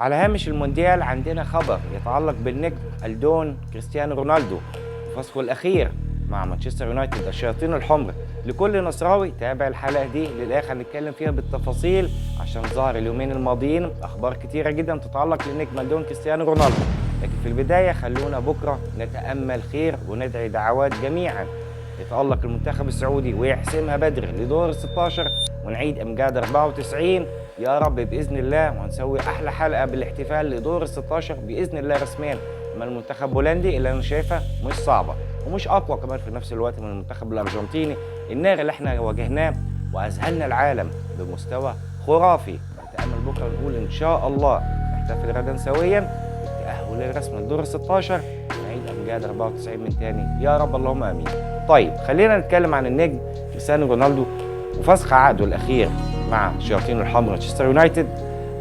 على هامش المونديال عندنا خبر يتعلق بالنجم الدون كريستيانو رونالدو وفسخه الأخير مع مانشستر يونايتد الشياطين الحمر. لكل نصراوي تابع الحلقة دي للآخر، نتكلم فيها بالتفاصيل عشان ظهر اليومين الماضيين أخبار كتيرة جدا تتعلق بالنجم الدون كريستيانو رونالدو. لكن في البداية خلونا بكرة نتأمل خير وندعي دعوات جميعا يتألق المنتخب السعودي ويحسمها بدري لدور ال 16 ونعيد امجاد 94 يا رب باذن الله، وهنسوي احلى حلقه بالاحتفال لدور ال 16 باذن الله رسميا من المنتخب البولندي اللي انا شايفها مش صعبه ومش اقوى كمان في نفس الوقت من المنتخب الارجنتيني الناغي اللي احنا واجهناه واذهلنا العالم بمستوى خرافي. نتامل بكره ونقول ان شاء الله نحتفل غدا سويا بالتاهل الرسمي لدور ال 16 ونعيد امجاد 94 من تاني يا رب اللهم امين. طيب خلينا نتكلم عن النجم كريستيانو رونالدو وفسخ عقده الاخير مع الشياطين الحمر مانشستر يونايتد،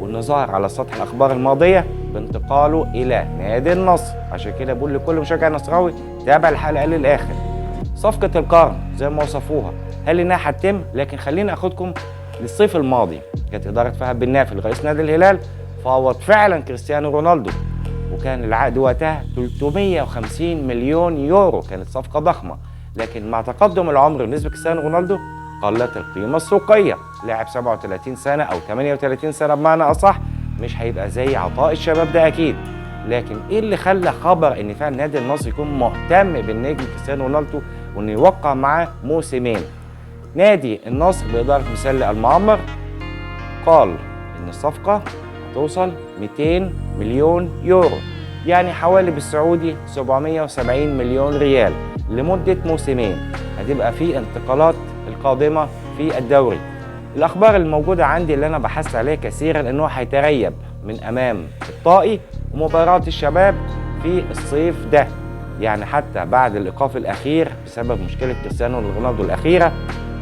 واللي ظهر على سطح الاخبار الماضيه بانتقاله الى نادي النصر. عشان كده بقول لكل مشجع نصراوي تابع الحلقه للاخر. صفقه القرن زي ما وصفوها، هل انها هتتم؟ لكن خليني اخدكم للصيف الماضي. كانت اداره فهد بن نافل رئيس نادي الهلال فاوض فعلا كريستيانو رونالدو، وكان العقد وقتها 350 مليون يورو، كانت صفقه ضخمه. لكن مع تقدم العمر بالنسبه لكريستيانو رونالدو قلت القيمه السوقيه. لاعب 37 سنه او 38 سنه بمعنى اصح، مش هيبقى زي عطاء الشباب ده اكيد. لكن ايه اللي خلى خبر ان فعلا نادي النصر يكون مهتم بالنجم كريستيانو رونالدو وانه يوقع معاه موسمين؟ نادي النصر باداره مسلي المعمر قال ان الصفقه هتوصل 200 مليون يورو، يعني حوالي بالسعودي 770 مليون ريال لمده موسمين. هتبقى في انتقالات القادمه في الدوري. الاخبار الموجوده عندي اللي انا بحثت عليها كثيرا انه هيتريب من امام الطائي ومباراه الشباب في الصيف ده، يعني حتى بعد الايقاف الاخير بسبب مشكله كريستيانو رونالدو الاخيره،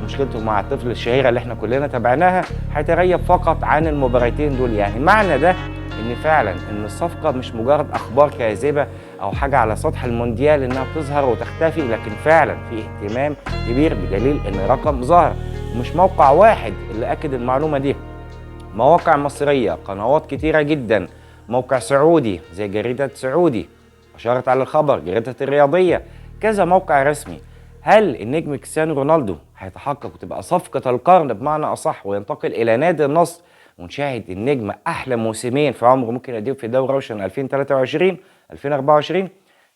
مشكلته مع الطفل الشهيره اللي احنا كلنا تابعناها، هيتريب فقط عن المباراتين دول. يعني معنى ده ان فعلا ان الصفقه مش مجرد اخبار كاذبه او حاجه على سطح المونديال انها بتظهر وتختفي، لكن فعلا في اهتمام كبير بدليل ان رقم ظهر. مش موقع واحد اللي اكد المعلومه دي، مواقع مصريه، قنوات كتيره جدا، موقع سعودي زي جريده سعودي اشارت على الخبر، جريده الرياضيه، كذا موقع رسمي. هل النجم كريستيانو رونالدو هيتحقق وتبقى صفقه القرن بمعنى اصح وينتقل الى نادي النصر ونشاهد النجم احلى موسمين في عمره ممكن يديه في دوري روشن 2023 2024؟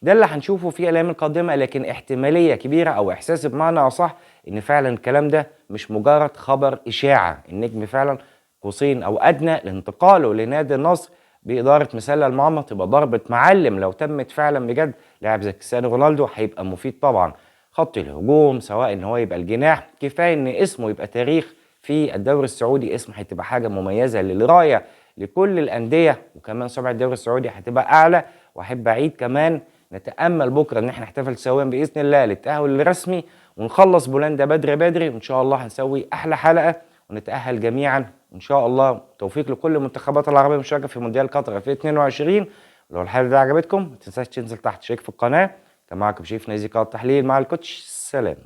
ده اللي هنشوفه في الايام القادمه. لكن احتماليه كبيره او احساس بمعنى اصح ان فعلا الكلام ده مش مجرد خبر اشاعه، النجم فعلا قوسين او ادنى لانتقاله لنادي النصر باداره مسلى المعمر تبقى ضربه معلم. لو تمت فعلا بجد، لاعب زي كريستيانو رونالدو هيبقى مفيد طبعا. خط الهجوم سواء ان هو يبقى الجناح، كفايه ان اسمه يبقى تاريخ في الدوري السعودي، اسم هتبقى حاجه مميزه للغايه لكل الانديه، وكمان سمعه الدوري السعودي هتبقى اعلى. واحب اعيد كمان نتامل بكره ان احنا نحتفل سويا باذن الله للتاهل الرسمي ونخلص بولندا بدري بدري، وان شاء الله هنسوي احلى حلقه ونتاهل جميعا ان شاء الله. توفيق لكل المنتخبات العربيه المشاركه في مونديال قطر 2022. لو الحلقه دي عجبتكم ما تنساش تنزل تحت تشترك في القناه. كان معكم شريف نزيكا التحليل مع الكوتش. سلام.